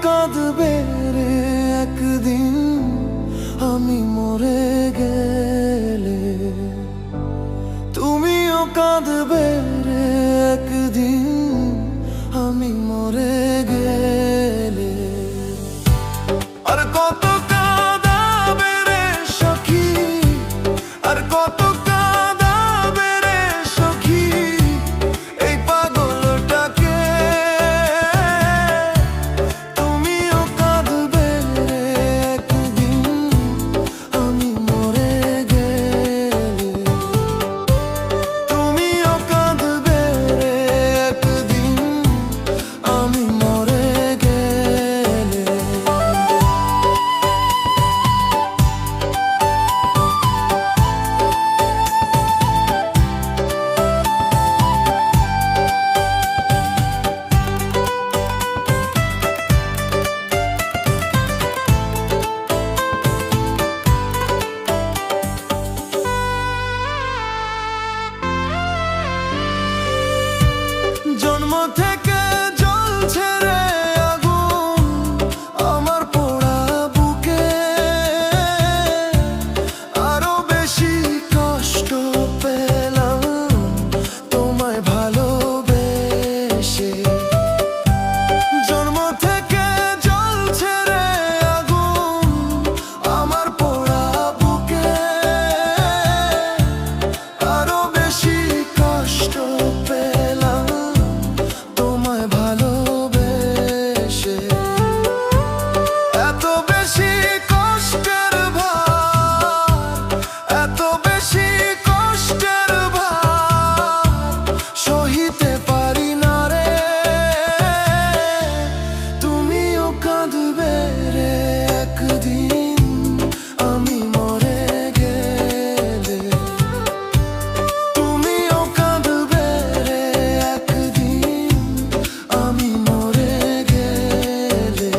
কাঁদবে রে একদিন আমি মরে গেলে, তুমিও কাঁদবে রে একদিন আমি মরে গেলে। আর কত কাঁদাবে রে সখী, আর কত কাঁদাবে রে সখী এই পাগলটাকে। তুমিও কাঁদবে রে একদিন আমি মরে গেলে, তুমিও কাঁদবে রে একদিন আমি মরে গেলে। জন্ম থেকে জ্বলছে রে আগুন আমার পোড়া বুকে, আরো বেশি কষ্ট পেলাম তোমায় ভালোবেসে। জন্ম থেকে জ্বলছে রে আগুন আমার পোড়া বুকে, আরো বেশি কষ্ট পেলাম তোমায় ভালোবেসে। এত বেশি কষ্টের ভার, এত বেশি কষ্টের ভার সহিতে পারি না রে। তুমিও কাঁদবে রে একদিন আমি মরে গেলে, তুমিও কাঁদবে রে একদিন আমি মরে গেলে।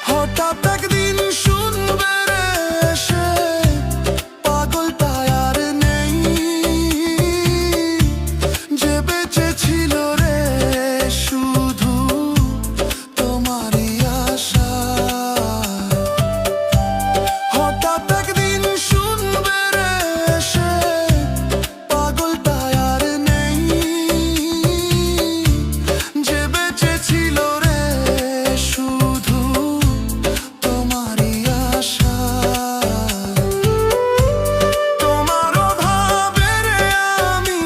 হঠাৎ একদিন শুনবে রে এসে পাগলটা আর নেই, যে বেঁচে ছিল রে শুধু তোমারই আশায়। হঠাৎ একদিন শুনবে রে এসে পাগলটা আর নেই, যে বেঁচে ছিল রে শুধু তোমারই আশায়। তোমার অভাবে রে আমি,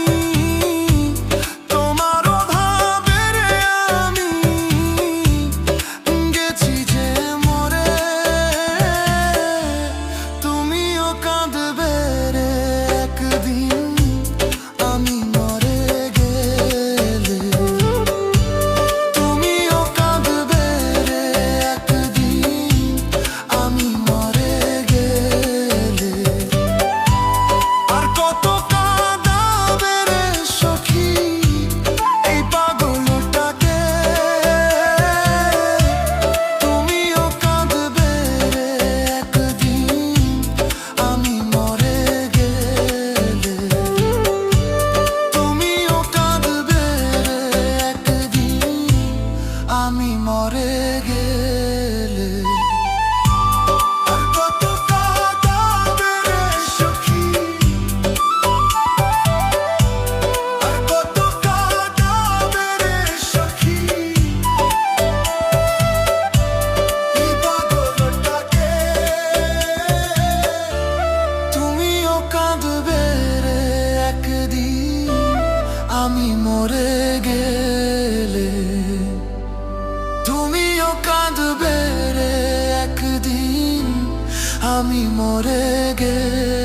তোমার অভাবে রে আমি গেছি যে মরে। তুমিও কাঁদবে রে একদিন আমি মরে গেলে, তুমিও কাঁদবে রে একদিন আমি মরে গেলে। আর কত কাঁদাবে রে সখী এই পাগলটাকে। তুমিও কাঁদবে রে একদিন আমি মরে গেলে, তুমিও কাঁদবে রে একদিন আমি মরে গেলে। আর কত কাঁদাবে রে সখী, আর কত কাঁদাবে রে সখী এই পাগলটাকে। তুমিও কাঁদবে রে একদিন আমি মরে গেলে, তুমিও কাঁদবে রে একদিন আমি মরে গেলে।